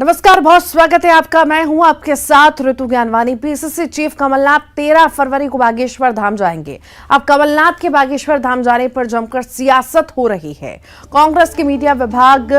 नमस्कार, बहुत स्वागत है आपका। मैं हूं आपके साथ ऋतु ज्ञानवानी। पीसीसी चीफ कमलनाथ 13 फरवरी को बागेश्वर धाम जाएंगे। अब कमलनाथ के बागेश्वर धाम जाने पर जमकर सियासत हो रही है। कांग्रेस के मीडिया विभाग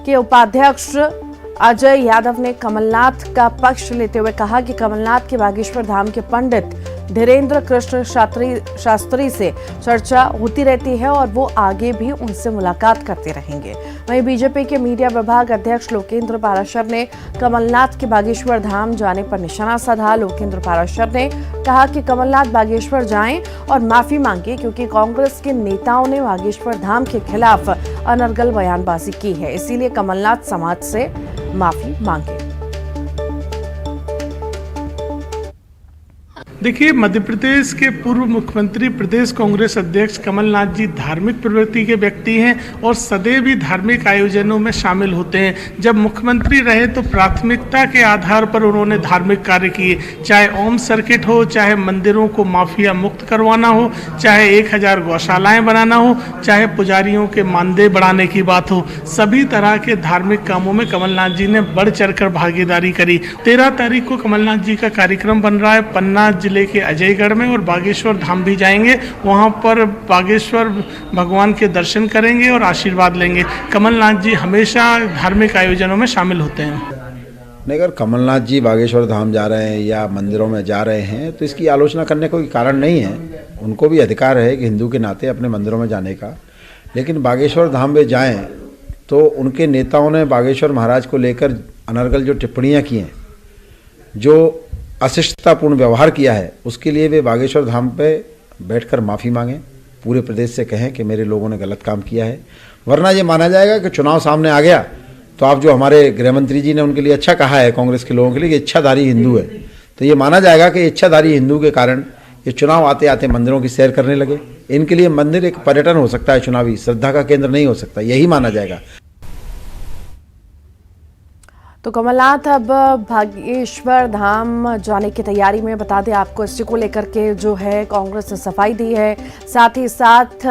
के उपाध्यक्ष अजय यादव ने कमलनाथ का पक्ष लेते हुए कहा कि कमलनाथ के बागेश्वर धाम के पंडित धीरेन्द्र कृष्ण शास्त्री से चर्चा होती रहती है और वो आगे भी उनसे मुलाकात करते रहेंगे। वहीं बीजेपी के मीडिया विभाग अध्यक्ष लोकेंद्र पाराशर ने कमलनाथ के बागेश्वर धाम जाने पर निशाना साधा। लोकेंद्र पाराशर ने कहा कि कमलनाथ बागेश्वर जाएं और माफी मांगे, क्योंकि कांग्रेस के नेताओं ने बागेश्वर धाम के खिलाफ अनर्गल बयानबाजी की है, इसीलिए कमलनाथ समाज से माफी मांगे। देखिए, मध्य प्रदेश के पूर्व मुख्यमंत्री, प्रदेश कांग्रेस अध्यक्ष कमलनाथ जी धार्मिक प्रवृत्ति के व्यक्ति हैं और सदैव ही धार्मिक आयोजनों में शामिल होते हैं। जब मुख्यमंत्री रहे तो प्राथमिकता के आधार पर उन्होंने धार्मिक कार्य किए, चाहे ओम सर्किट हो, चाहे मंदिरों को माफिया मुक्त करवाना हो, चाहे 1000 गौशालाएं बनाना हो, चाहे पुजारियों के मानदेय बढ़ाने की बात हो। सभी तरह के धार्मिक कामों में कमलनाथ जी ने बढ़ चढ़कर भागीदारी करी। 13 तारीख को कमलनाथ जी का कार्यक्रम बन रहा है पन्ना जिले के अजयगढ़ में, और बागेश्वर धाम भी जाएंगे। वहां पर बागेश्वर भगवान के दर्शन करेंगे और आशीर्वाद लेंगे। कमलनाथ जी हमेशा धार्मिक आयोजनों में शामिल होते हैं। नहीं, अगर कमलनाथ जी बागेश्वर धाम जा रहे हैं या मंदिरों में जा रहे हैं तो इसकी आलोचना करने का कोई कारण नहीं है। उनको भी अधिकार है कि हिंदू के नाते अपने मंदिरों में जाने का, लेकिन बागेश्वर धाम में जाएं तो उनके नेताओं ने बागेश्वर महाराज को लेकर अनर्गल जो टिप्पणियाँ की हैं, जो अशिष्टतापूर्ण व्यवहार किया है, उसके लिए वे बागेश्वर धाम पे बैठकर माफ़ी मांगें, पूरे प्रदेश से कहें कि मेरे लोगों ने गलत काम किया है। वरना ये माना जाएगा कि चुनाव सामने आ गया तो आप जो हमारे गृह मंत्री जी ने उनके लिए अच्छा कहा है, कांग्रेस के लोगों के लिए कि इच्छाधारी हिंदू है, तो ये माना जाएगा कि इच्छाधारी हिंदू के कारण ये चुनाव आते आते मंदिरों की सैर करने लगे। इनके लिए मंदिर एक पर्यटन हो सकता है, चुनावी श्रद्धा का केंद्र नहीं हो सकता, यही माना जाएगा। तो कमलनाथ अब बागेश्वर धाम जाने की तैयारी में। बता दें आपको, इसी को लेकर के जो है कांग्रेस ने सफाई दी है, साथ ही साथ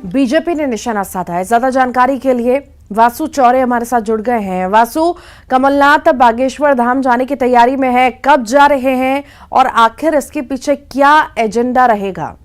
बीजेपी ने निशाना साधा है। ज्यादा जानकारी के लिए वासु चौरे हमारे साथ जुड़ गए हैं। वासु, कमलनाथ बागेश्वर धाम जाने की तैयारी में है, कब जा रहे हैं और आखिर इसके पीछे क्या एजेंडा रहेगा?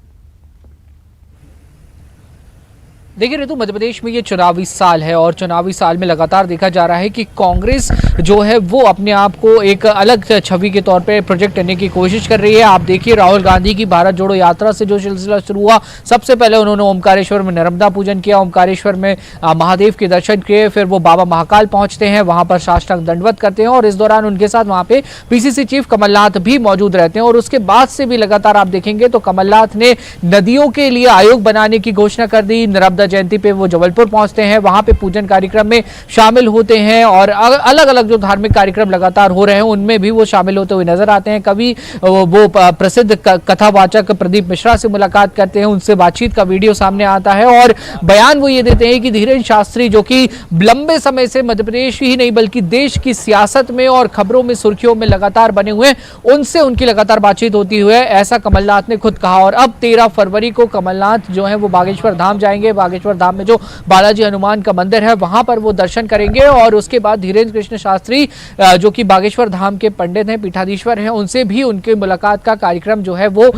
देखिए ऋतु, मध्य प्रदेश में ये चुनावी साल है और चुनावी साल में लगातार देखा जा रहा है कि कांग्रेस जो है वो अपने आप को एक अलग छवि के तौर पे प्रोजेक्ट करने की कोशिश कर रही है। आप देखिए, राहुल गांधी की भारत जोड़ो यात्रा से जो सिलसिला शुरू हुआ, सबसे पहले उन्होंने ओमकारेश्वर में नर्मदा पूजन किया, ओमकारेश्वर में महादेव के दर्शन किए, फिर वो बाबा महाकाल पहुंचते हैं, वहां पर साष्टांग दंडवत करते हैं और इस दौरान उनके साथ वहां पे पीसीसी चीफ कमलनाथ भी मौजूद रहते हैं। और उसके बाद से भी लगातार आप देखेंगे तो कमलनाथ ने नदियों के लिए आयोग बनाने की घोषणा कर दी। नर्मदा जयंती पे वो जबलपुर पहुंचते हैं, वहां पे पूजन कार्यक्रम में शामिल होते हैं और अलग अलग जो धार्मिक कार्यक्रम लगातार हो रहे हैं उनमें भी वो शामिल होते हुए नजर आते हैं। कभी वो प्रसिद्ध कथावाचक प्रदीप मिश्रा से मुलाकात करते हैं, उनसे बातचीत का वीडियो सामने आता है और बयान वो ये देते हैं कि धीरेन्द्र शास्त्री, जो कि लंबे समय से मध्य प्रदेश ही नहीं बल्कि देश की सियासत में और खबरों में सुर्खियों में लगातार बने हुए हैं, उनसे उनकी लगातार बातचीत होती हुई, ऐसा कमलनाथ ने खुद कहा। और अब 13 फरवरी को कमलनाथ जो है वो बागेश्वर धाम जाएंगे। बागेश्वर धाम में जो बालाजी हनुमान का मंदिर है वहां पर वो दर्शन करेंगे और उसके बाद धीरेन्द्र कृष्ण शास्त्री जो कि बागेश्वर धाम के पंडित हैं, पीठाधीश्वर हैं, उनसे भी उनके मुलाकात का कार्यक्रम जो है वो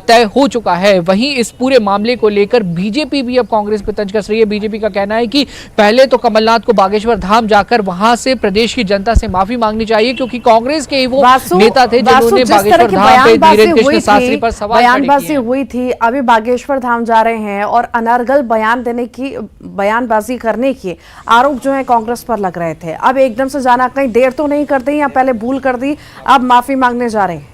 तय हो चुका है। वहीं इस पूरे मामले को लेकर बीजेपी भी अब कांग्रेस पे तंज कस रही है। बीजेपी का कहना है कि पहले तो कमलनाथ को बागेश्वर धाम जाकर वहां से प्रदेश की जनता से माफी मांगनी चाहिए, क्योंकि कांग्रेस के ही वो नेता थे जिन्होंने बागेश्वर धाम पे धीरेन्द्र कृष्ण शास्त्री पर सवाल बयानबाजी हुई थी। अभी बागेश्वर धाम जा रहे हैं और अनर्गल बयानबाजी करने के आरोप जो है कांग्रेस पर लग रहे थे। अब एकदम से जाना, कहीं देर तो नहीं कर दी या पहले भूल कर दी, अब माफी मांगने जा रहे हैं?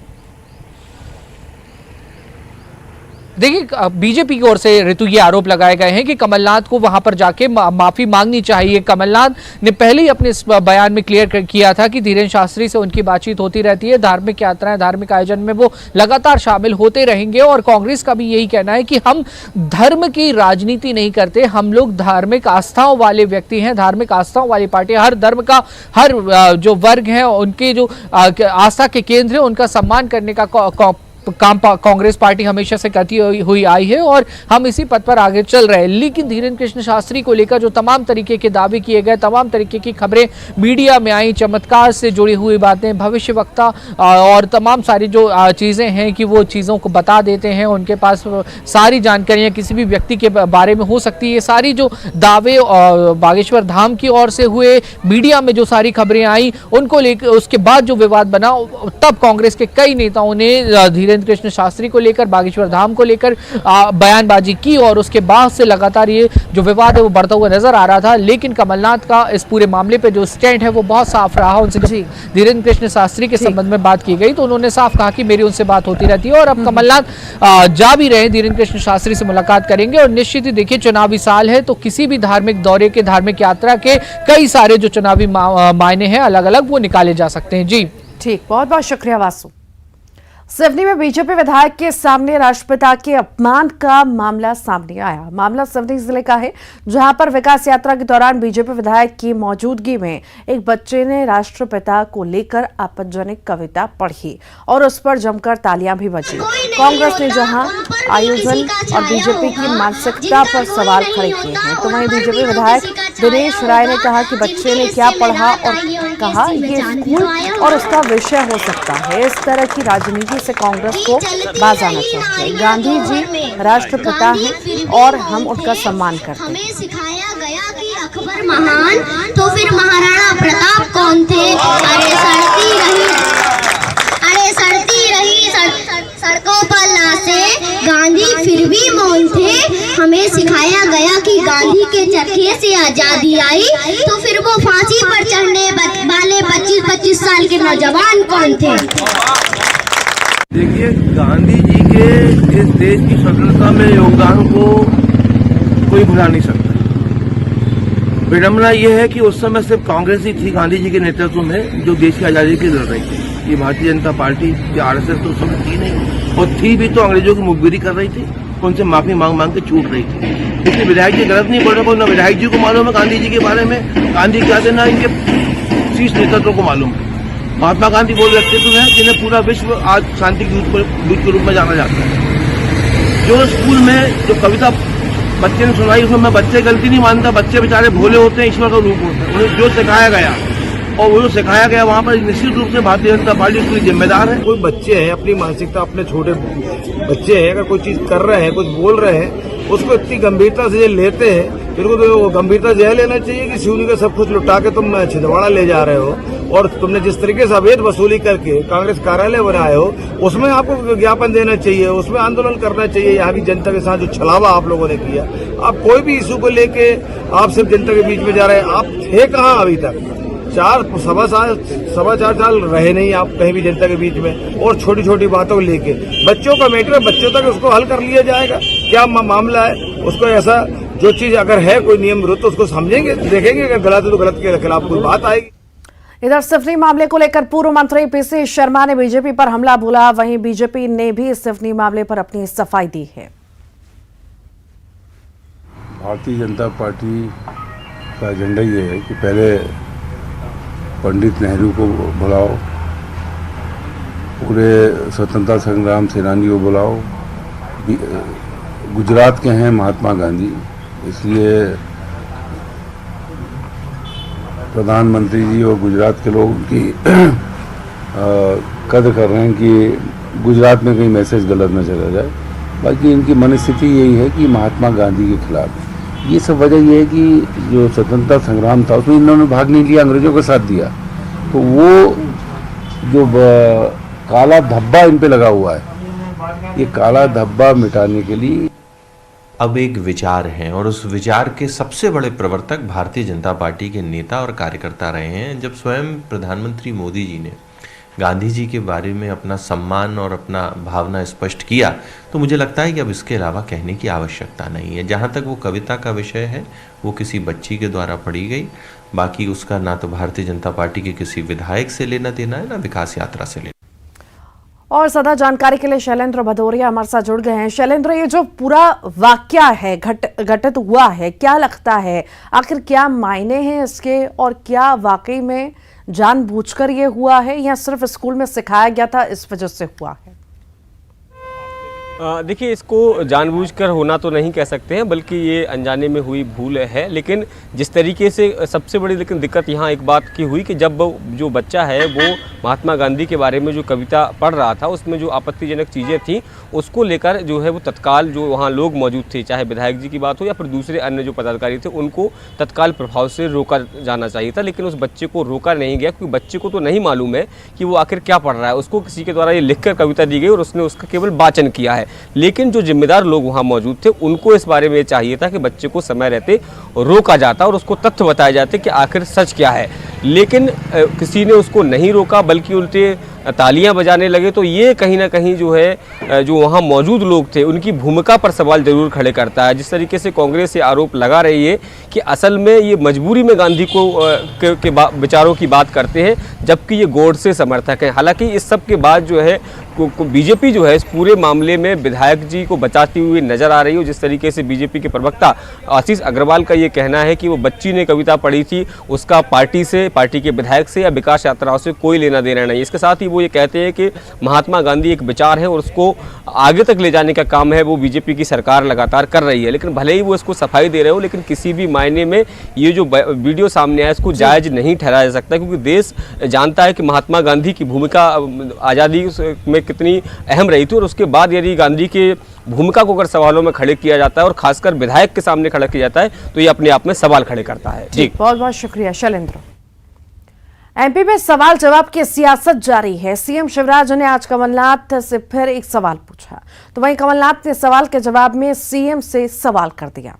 देखिए, बीजेपी की ओर से ऋतु ये आरोप लगाए गए हैं कि कमलनाथ को वहां पर जाके माफी मांगनी चाहिए। कमलनाथ ने पहले ही अपने इस बयान में क्लियर किया था कि धीरेन्द्र शास्त्री से उनकी बातचीत होती रहती है, धार्मिक यात्राएं, धार्मिक आयोजन में वो लगातार शामिल होते रहेंगे। और कांग्रेस का भी यही कहना है कि हम धर्म की राजनीति नहीं करते, हम लोग धार्मिक आस्थाओं वाले व्यक्ति हैं, धार्मिक आस्थाओं वाली पार्टी। हर धर्म का, हर जो वर्ग है, उनके जो आस्था के केंद्र है, उनका सम्मान करने का काम कांग्रेस पार्टी हमेशा से करती हुई आई है और हम इसी पथ पर आगे चल रहे हैं। लेकिन धीरेन्द्र कृष्ण शास्त्री को लेकर जो तमाम तरीके के दावे किए गए, तमाम तरीके की खबरें मीडिया में आई, चमत्कार से जुड़ी हुई बातें, भविष्यवक्ता और तमाम सारी जो चीज़ें हैं कि वो चीज़ों को बता देते हैं, उनके पास सारी जानकारियाँ किसी भी व्यक्ति के बारे में हो सकती है। ये सारी जो दावे बागेश्वर धाम की ओर से हुए, मीडिया में जो सारी खबरें आई, उनको लेकर उसके बाद जो विवाद बना, तब कांग्रेस के कई नेताओं ने धीरेन्द्र कृष्ण शास्त्री को लेकर, बागेश्वर धाम को लेकर बयानबाजी की और उसके बाद से लगातार ये जो विवाद है वो बढ़ता हुआ नजर आ रहा था। लेकिन कमलनाथ का इस पूरे मामले पे जो स्टैंड है वो बहुत साफ रहा। उनसे धीरेन्द्र कृष्ण शास्त्री के संबंध में बात की गई तो उन्होंने साफ कहा कि मेरी उनसे बात होती रहती है और अब कमलनाथ जा भी रहे, धीरेन्द्र कृष्ण शास्त्री से मुलाकात करेंगे। और निश्चित ही देखिए, चुनावी साल है तो किसी भी धार्मिक दौरे के, धार्मिक यात्रा के कई सारे जो चुनावी मायने हैं अलग अलग, वो निकाले जा सकते हैं। जी ठीक, बहुत बहुत शुक्रिया वासु। सिवनी में बीजेपी विधायक के सामने राष्ट्रपिता के अपमान का मामला सामने आया। मामला सिवनी जिले का है, जहां पर विकास यात्रा के दौरान बीजेपी विधायक की मौजूदगी में एक बच्चे ने राष्ट्रपिता को लेकर आपत्तिजनक कविता पढ़ी और उस पर जमकर तालियां भी बजी। कांग्रेस ने जहां आयोजन और बीजेपी की मानसिकता पर सवाल खड़े किए हैं, तो वहीं बीजेपी विधायक दिनेश राय ने कहा कि बच्चे ने क्या पढ़ा और कहा ये स्कूल और उसका विषय हो सकता है। इस तरह की राजनीति से कांग्रेस को बाज आना चाहिए। गांधी जी राष्ट्रपिता हैं और हम उनका सम्मान करते हैं। हमें सिखाया गया कि अकबर महान, तो फिर महाराणा प्रताप कौन थे? अरे सड़ती रही सड़कों पर लाशें, गांधी फिर भी मौन थे। हमें सिखाया गया कि गांधी के चरखे से आजादी आई, तो फिर वो फांसी पर चढ़ने वाले 25-25 साल के नौजवान कौन थे? देखिए, गांधी जी के इस देश की स्वतंत्रता में योगदान को कोई भुला नहीं सकता। विडंबना यह है कि उस समय सिर्फ कांग्रेस ही थी गांधी जी के नेतृत्व में जो देश की आजादी के लिए लड़ रही थी। ये भारतीय जनता पार्टी या आरएसएस तो उस समय थी नहीं, और थी भी तो अंग्रेजों की मुखबिरी कर रही थी, उनसे माफी मांग के छूट रही थी। इसलिए विधायक जी गलत नहीं बोल रहे, न विधायक जी को मालूम है गांधी जी के बारे में, गांधी क्या थे, ना इनके शीर्ष नेतृत्व को मालूम है। महात्मा गांधी वो व्यक्तित्व है जिन्हें पूरा विश्व आज शांति के दूत के रूप में जाना जाता है। जो स्कूल में जो कविता बच्चे ने सुनाई, उसमें मैं बच्चे गलती नहीं मानता, बच्चे बेचारे भोले होते हैं, ईश्वर का रूप होता है। उन्हें जो सिखाया गया और वो जो सिखाया गया वहाँ पर निश्चित रूप से भारतीय जनता पार्टी उसके लिए जिम्मेदार है। कोई बच्चे हैं, अपनी मानसिकता, अपने छोटे बच्चे हैं, अगर कोई चीज कर रहे हैं, कुछ बोल रहे हैं, उसको इतनी गंभीरता से लेते हैं, इनको तो गंभीरता से लेना चाहिए कि शिवजी का सब कुछ लुटा के तुम छिंदवाड़ा ले जा रहे हो और तुमने जिस तरीके से अवैध वसूली करके कांग्रेस कार्यालय बनाए हो, उसमें आपको ज्ञापन देना चाहिए, उसमें आंदोलन करना चाहिए। यहाँ की जनता के साथ जो छलावा आप लोगों ने किया, आप कोई भी इशू को लेके आप सिर्फ जनता के बीच में जा रहे हैं। आप थे कहाँ अभी तक? सवा चार साल रहे नहीं आप कहीं भी जनता के बीच में, और छोटी छोटी बातों को लेके बच्चों का मैटर है, बच्चों तक उसको हल कर लिया जाएगा। क्या मामला है उसको, ऐसा जो चीज अगर है कोई नियम विरुद्ध तो उसको समझेंगे, देखेंगे, अगर गलत है तो गलत के खिलाफ कोई बात आएगी। इधर सिवनी मामले को लेकर पूर्व मंत्री पीसी शर्मा ने बीजेपी पर हमला बोला। वहीं बीजेपी ने भी सिवनी मामले पर अपनी सफाई दी है। भारतीय जनता पार्टी का एजेंडा ये है कि पहले पंडित नेहरू को बुलाओ, पूरे स्वतंत्रता संग्राम सेनानी को बुलाओ। गुजरात के हैं महात्मा गांधी, इसलिए प्रधानमंत्री जी और गुजरात के लोग उनकी कदर कर रहे हैं कि गुजरात में कहीं मैसेज गलत न चला जाए। बाकी इनकी मनस्थिति यही है कि महात्मा गांधी के खिलाफ। ये सब वजह ये है कि जो स्वतंत्रता संग्राम था उसमें इन्होंने भाग नहीं लिया, अंग्रेजों का साथ दिया, तो वो जो काला धब्बा इन पे लगा हुआ है, ये काला धब्बा मिटाने के लिए अब एक विचार हैं और उस विचार के सबसे बड़े प्रवर्तक भारतीय जनता पार्टी के नेता और कार्यकर्ता रहे हैं। जब स्वयं प्रधानमंत्री मोदी जी ने गांधी जी के बारे में अपना सम्मान और अपना भावना स्पष्ट किया, तो मुझे लगता है कि अब इसके अलावा कहने की आवश्यकता नहीं है। जहाँ तक वो कविता का विषय है, वो किसी बच्ची के द्वारा पढ़ी गई, बाकी उसका ना तो भारतीय जनता पार्टी के किसी विधायक से लेना देना है, ना विकास यात्रा से लेना। और सदा जानकारी के लिए शैलेंद्र भदौरिया हमारे साथ जुड़ गए हैं। शैलेंद्र, ये जो पूरा वाकया है घटित हुआ है, क्या लगता है आखिर क्या मायने हैं इसके, और क्या वाकई में जानबूझकर ये हुआ है या सिर्फ स्कूल में सिखाया गया था इस वजह से हुआ है? देखिए, इसको जानबूझकर होना तो नहीं कह सकते हैं, बल्कि ये अनजाने में हुई भूल है। लेकिन जिस तरीके से सबसे बड़ी लेकिन दिक्कत यहाँ एक बात की हुई कि जब जो बच्चा है वो महात्मा गांधी के बारे में जो कविता पढ़ रहा था, उसमें जो आपत्तिजनक चीज़ें थीं उसको लेकर जो है वो तत्काल जो वहाँ लोग मौजूद थे, चाहे विधायक जी की बात हो या फिर दूसरे अन्य जो पदाधिकारी थे, उनको तत्काल प्रभाव से रोका जाना चाहिए था। लेकिन उस बच्चे को रोका नहीं गया, क्योंकि बच्चे को तो नहीं मालूम है कि वो आखिर क्या पढ़ रहा है। उसको किसी के द्वारा ये लिखकर कविता दी गई और उसने उसका केवल वाचन किया है। लेकिन जो जिम्मेदार लोग वहाँ मौजूद थे उनको इस बारे में चाहिए था कि बच्चे को समय रहते रोका जाता और उसको तथ्य बताए जाते कि आखिर सच क्या है। लेकिन किसी ने उसको नहीं रोका, बल्कि उल्टे तालियां बजाने लगे। तो ये कहीं ना कहीं जो है जो वहाँ मौजूद लोग थे उनकी भूमिका पर सवाल जरूर खड़े करता है। जिस तरीके से कांग्रेस ये आरोप लगा रही है कि असल में ये मजबूरी में गांधी को के विचारों की बात करते हैं, जबकि ये गोडसे समर्थक हैं। हालांकि इस सब के बाद जो है बीजेपी जो है इस पूरे मामले में विधायक जी को बचाती हुई नजर आ रही है। जिस तरीके से बीजेपी के प्रवक्ता आशीष अग्रवाल का ये कहना है कि वो बच्ची ने कविता पढ़ी थी, उसका पार्टी से, पार्टी के विधायक से या विकास यात्राओं से कोई लेना देना नहीं। इसके साथ ही वो ये कहते हैं कि महात्मा गांधी एक विचार है और उसको आगे तक ले जाने का काम है वो बीजेपी की सरकार लगातार कर रही है। लेकिन भले ही वो इसको सफाई दे रहे हो, लेकिन किसी भी मायने में ये जो वीडियो सामने आया इसको जायज़ नहीं ठहराया जा सकता, क्योंकि देश जानता है कि महात्मा गांधी की भूमिका आज़ादी में कितनी अहम रही थी। और उसके बाद यदि गांधी के भूमिका को अगर सवालों में खड़े किया जाता है और खासकर विधायक के सामने खड़ा किया जाता है तो ये अपने आप में सवाल खड़े करता है। जी, बहुत बहुत शुक्रिया शैलेंद्र। एमपी में सवाल जवाब की सियासत जारी है। सीएम शिवराज ने आज कमलनाथ से फिर एक सवाल पूछा, तो वहीं कमलनाथ ने सवाल के जवाब में सीएम से सवाल कर दिया।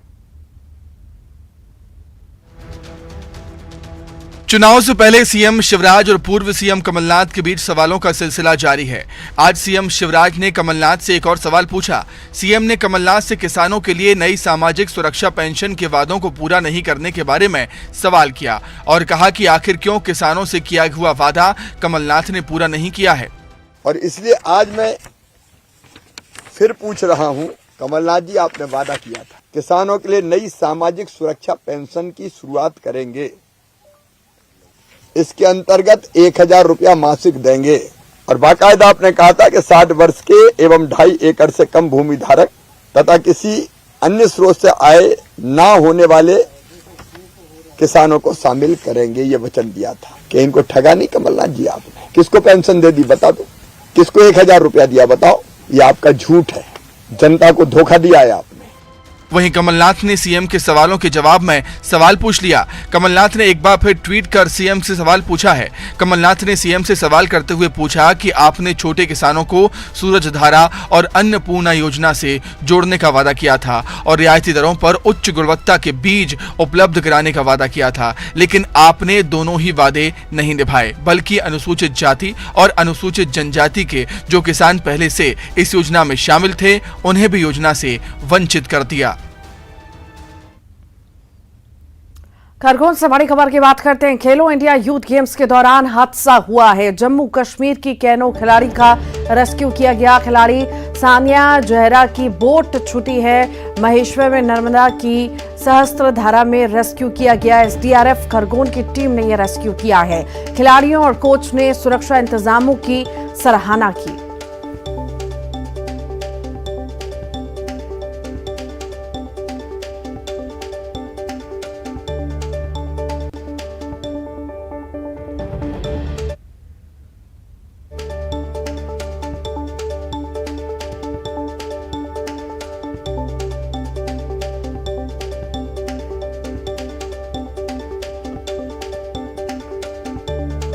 चुनाव से पहले सीएम शिवराज और पूर्व सीएम कमलनाथ के बीच सवालों का सिलसिला जारी है। आज सीएम शिवराज ने कमलनाथ से एक और सवाल पूछा। सीएम ने कमलनाथ से किसानों के लिए नई सामाजिक सुरक्षा पेंशन के वादों को पूरा नहीं करने के बारे में सवाल किया और कहा कि आखिर क्यों किसानों से किया हुआ वादा कमलनाथ ने पूरा नहीं किया है। और इसलिए आज मैं फिर पूछ रहा हूँ, कमलनाथ जी आपने वादा किया था किसानों के लिए नई सामाजिक सुरक्षा पेंशन की शुरुआत करेंगे, इसके अंतर्गत 1000 रुपया मासिक देंगे और बाकायदा आपने कहा था कि 60 वर्ष के एवं 2.5 एकड़ से कम भूमि धारक तथा किसी अन्य स्रोत से आय ना होने वाले किसानों को शामिल करेंगे, ये वचन दिया था। कि इनको ठगा नहीं कमलनाथ जी आपने? किसको पेंशन दे दी बता दो, किसको 1000 रुपया दिया बताओ? ये आपका झूठ है, जनता को धोखा दिया है आपने। वहीं कमलनाथ ने सीएम के सवालों के जवाब में सवाल पूछ लिया। कमलनाथ ने एक बार फिर ट्वीट कर सीएम से सवाल पूछा है। कमलनाथ ने सीएम से सवाल करते हुए पूछा कि आपने छोटे किसानों को सूरजधारा और अन्नपूर्णा योजना से जोड़ने का वादा किया था और रियायती दरों पर उच्च गुणवत्ता के बीज उपलब्ध कराने का वादा किया था, लेकिन आपने दोनों ही वादे नहीं निभाए, बल्कि अनुसूचित जाति और अनुसूचित जनजाति के जो किसान पहले से इस योजना में शामिल थे उन्हें भी योजना से वंचित कर दिया। खरगोन से बड़ी खबर की बात करते हैं। खेलो इंडिया यूथ गेम्स के दौरान हादसा हुआ है। जम्मू कश्मीर की कैनो खिलाड़ी का रेस्क्यू किया गया। खिलाड़ी सानिया जहरा की बोट छूटी है। महेश्वर में नर्मदा की सहस्त्रधारा में रेस्क्यू किया गया। एसडीआरएफ खरगोन की टीम ने यह रेस्क्यू किया है। खिलाड़ियों और कोच ने सुरक्षा इंतजामों की सराहना की।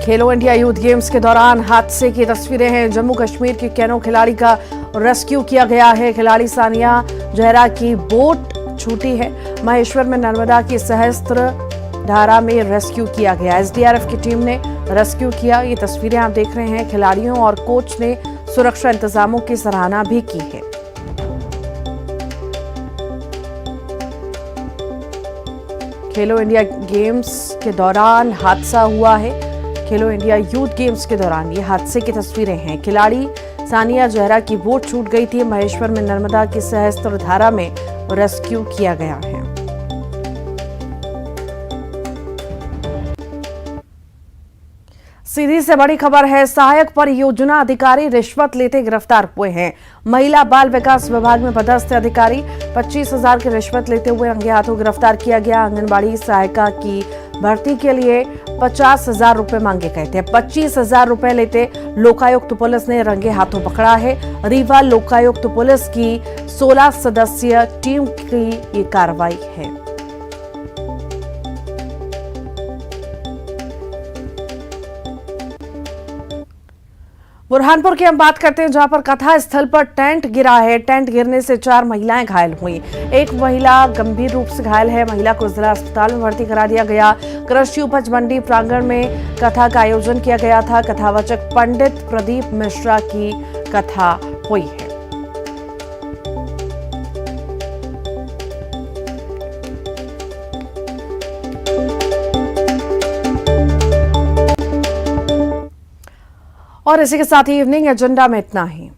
खेलो इंडिया यूथ गेम्स के दौरान हादसे की तस्वीरें हैं। जम्मू कश्मीर की कैनो खिलाड़ी का रेस्क्यू किया गया है। खिलाड़ी सानिया जहरा की बोट छूटी है। महेश्वर में नर्मदा की सहस्त्र धारा में रेस्क्यू किया गया। एसडीआरएफ की टीम ने रेस्क्यू किया। ये तस्वीरें आप देख रहे हैं। खिलाड़ियों और कोच ने सुरक्षा इंतजामों की सराहना भी की है। खेलो इंडिया गेम्स के दौरान हादसा हुआ है। खेलो इंडिया यूथ गेम्स के दौरान ये हादसे की तस्वीरें हैं। खिलाड़ी सानिया जहरा की बोट छूट गई थी। महेश्वर में नर्मदा की सहस्त्र धारा में रेस्क्यू किया गया है। सीधी से बड़ी खबर है, सहायक परियोजना अधिकारी रिश्वत लेते गिरफ्तार हुए हैं। महिला बाल विकास विभाग में पदस्थ अधिकारी 25,000 की रिश्वत लेते हुए रंगे हाथों गिरफ्तार किया गया। आंगनबाड़ी सहायिका की भर्ती के लिए 50,000 रुपए मांगे गए थे। 25,000 रुपए लेते लोकायुक्त पुलिस ने रंगे हाथों पकड़ा है। रीवा लोकायुक्त पुलिस की 16 सदस्यीय टीम की ये कार्रवाई है। बुरहानपुर की हम बात करते हैं, जहां पर कथा स्थल पर टेंट गिरा है। टेंट गिरने से 4 महिलाएं घायल हुई। एक महिला गंभीर रूप से घायल है। महिला को जिला अस्पताल में भर्ती करा दिया गया। कृषि उपज मंडी प्रांगण में कथा का आयोजन किया गया था। कथावाचक पंडित प्रदीप मिश्रा की कथा हुई है। और इसी के साथ ही इवनिंग एजेंडा में इतना ही।